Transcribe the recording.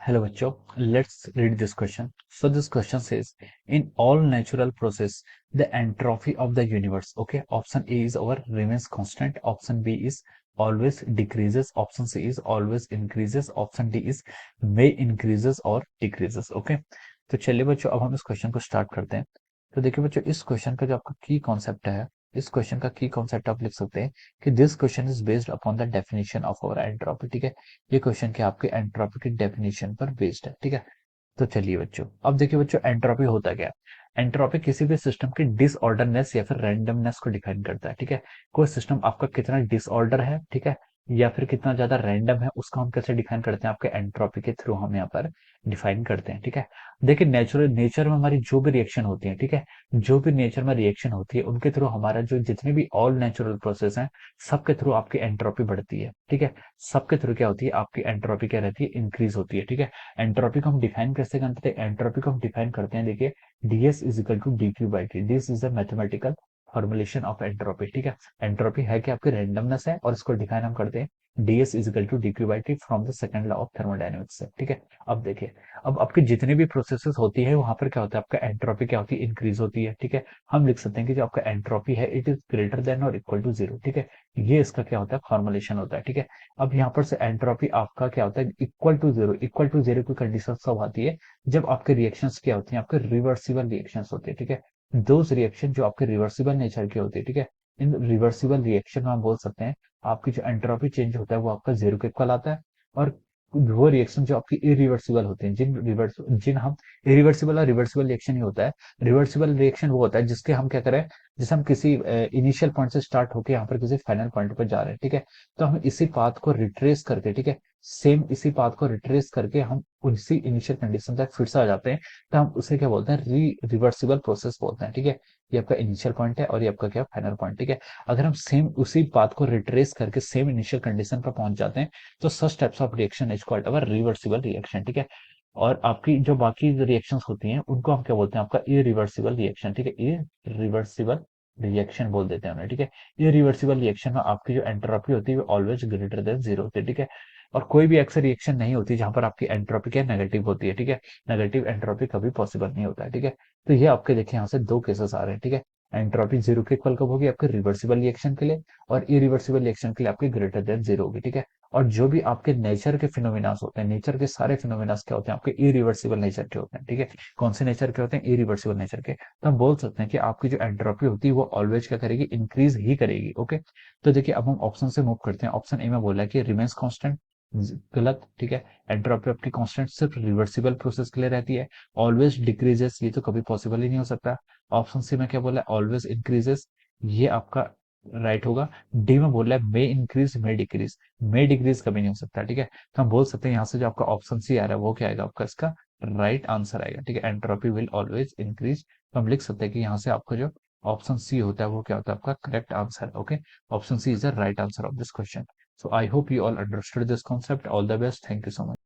Hello बच्चों, let's read this question. So this question says, in all natural process, the entropy of the universe. Okay, option A is our remains constant. Option B is always decreases. Option C is always increases. Option D is may increases or decreases. Okay, तो चलिए बच्चों अब हम इस question को start करते हैं। तो देखिए बच्चों इस क्वेश्चन का जो आपका की कॉन्सेप्ट है, इस क्वेश्चन का की कॉन्सेप्ट आप लिख सकते हैं कि this question is based upon the definition of our entropy. ठीक है, ये क्वेश्चन क्या आपके एंट्रोपी की डेफिनेशन पर बेस्ड है। ठीक है, तो चलिए बच्चों अब देखिए बच्चों एंट्रोपी होता क्या है। एंट्रोपी किसी भी सिस्टम की डिसऑर्डरनेस या फिर रैंडमनेस को डिफाइन करता है। ठीक है, कोई सिस्टम आपका कितना डिसऑर्डर है, ठीक है, या फिर कितना ज्यादा रैंडम है, उसको हम कैसे डिफाइन करते हैं, आपके एंट्रोपी के थ्रू हम यहाँ पर डिफाइन करते हैं। ठीक है, देखिए नेचर में हमारी जो भी रिएक्शन होती है, ठीक है, जो भी नेचर में रिएक्शन होती है उनके थ्रू हमारा जो जितने भी ऑल नेचुरल प्रोसेस हैं सबके थ्रू आपकी एंट्रोपी बढ़ती है। ठीक है, सबके थ्रू क्या होती है, आपकी एंट्रोपी क्या रहती है, इंक्रीज होती है। ठीक है, एंट्रोपी को हम डिफाइन कैसे करते हैं, एंट्रोपी को हम डिफाइन करते हैं, देखिए ds is equal to D Q by T. This is a mathematical formulation of entropy. ठीक है, एंट्रोपी है कि आपकी रैंडमनेस है और इसको डिफाइन हम करते हैं ds is equal to D Q by T from the second law of thermodynamics से। ठीक है, अब देखिए अब आपकी जितनी भी प्रोसेसेस होती है वहां पर क्या होता है, आपका एंट्रोपी क्या होती है, इंक्रीज होती है। ठीक है, हम लिख सकते हैं कि जो आपका एंट्रोपी है इट इज ग्रेटर देन और इक्वल टू जीरो। ठीक है, ये इसका क्या होता है, फॉर्मुलेशन होता है। ठीक है, अब यहाँ पर से एंट्रोपी आपका क्या होता है, इक्वल टू जीरो की कंडीशन सब आती है जब आपके रिएक्शंस क्या होती हैं, आपके रिवर्सिबल रिएक्शंस होते हैं। ठीक है, दोज रिएक्शन जो आपके रिवर्सिबल नेचर के होते हैं। ठीक है, इन रिवर्सिबल रिएक्शन में हम बोल सकते हैं आपकी जो एंट्रोपी चेंज होता है वो आपका जीरो के इक्वल आता है। और वो रिएक्शन जो आपकी इरिवर्सिबल होते हैं, जिन हम इरिवर्सिबल और रिवर्सिबल रिएक्शन ही होता है। रिवर्सिबल रिएक्शन वो होता है जिसके हम क्या करें, जैसे हम किसी इनिशियल पॉइंट से स्टार्ट होकर यहाँ पर किसी फाइनल पॉइंट पर जा रहे हैं। ठीक है, तो हम इसी पाथ को रिट्रेस करके, ठीक है, सेम इसी पाथ को रिट्रेस करके हम उसी इनिशियल कंडीशन तक फिर से आ जाते हैं। तो हम उसे क्या बोलते हैं, रिवर्सिबल प्रोसेस बोलते हैं। ठीक है, ये आपका इनिशियल पॉइंट है और ये आपका क्या फाइनल पॉइंट। ठीक है, अगर हम सेम उसी पाथ को रिट्रेस करके सेम इनिशियल कंडीशन पर पहुंच जाते हैं तो such types of reaction is called our reversible reaction. ठीक है, और आपकी जो बाकी रिएक्शंस होती हैं उनको हम क्या बोलते हैं, आपका इरिवर्सिबल रिएक्शन। ठीक है, इरिवर्सिबल रिएक्शन बोल देते हैं उन्हें। ठीक है, इरिवर्सिबल रिएक्शन में आपकी जो एंट्रोपी होती है वो ऑलवेज ग्रेटर देन जीरो होती है। ठीक है, और कोई भी ऐसा रिएक्शन नहीं होती जहां पर आपकी एंट्रोपी क्या नेगेटिव होती है। ठीक है, नेगेटिव एंट्रोपी कभी पॉसिबल नहीं होता है। ठीक है, तो ये आपके देखिए यहाँ से दो केसेस आ रहे हैं। ठीक है, एंट्रोपी जीरो के इक्वल कब होगी, आपके रिवर्सिबल रिएक्शन के लिए, और इरिवर्सिबल रिएक्शन के लिए आपकी ग्रेटर देन जीरो होगी। ठीक है, और जो भी आपके नेचर के फिनोमिनास होते हैं, नेचर के सारे फिनोमिनास क्या होते हैं, आपके इरिवर्सिबल नेचर के होते हैं। ठीक है, कौन से नेचर के होते हैं, इरिवर्सिबल नेचर के। तो हम बोल सकते हैं कि आपकी जो एंट्रोपी होती है वो ऑलवेज क्या करेगी, इंक्रीज ही करेगी। ओके, तो देखिए अब हम ऑप्शन से मूव करते हैं। ऑप्शन ए में बोला है कि रिमेन्स कांस्टेंट, गलत। ठीक है, एंट्रोपी आपकी कांस्टेंट सिर्फ रिवर्सिबल प्रोसेस के लिए रहती है, ऑलवेज डिक्रीजेस ये तो कभी पॉसिबल ही नहीं हो सकता। ऑप्शन सी में क्या बोला है, ऑलवेज इंक्रीजेस, ये आपका राइट होगा। डी में बोल रहा है मे इंक्रीज मे डिक्रीज कभी नहीं हो सकता। ठीक है, तो हम बोल सकते हैं यहाँ से जो आपका ऑप्शन सी आ रहा है वो क्या आएगा, आपका इसका राइट आंसर आएगा। ठीक है, एंट्रोपी विल ऑलवेज इंक्रीज। तो हम लिख सकते हैं कि यहाँ से आपका जो ऑप्शन सी होता है वो क्या होता है, आपका correct answer. Okay, option C is the right answer of this question. So I hope you all understood this concept. All the best. Thank you so much.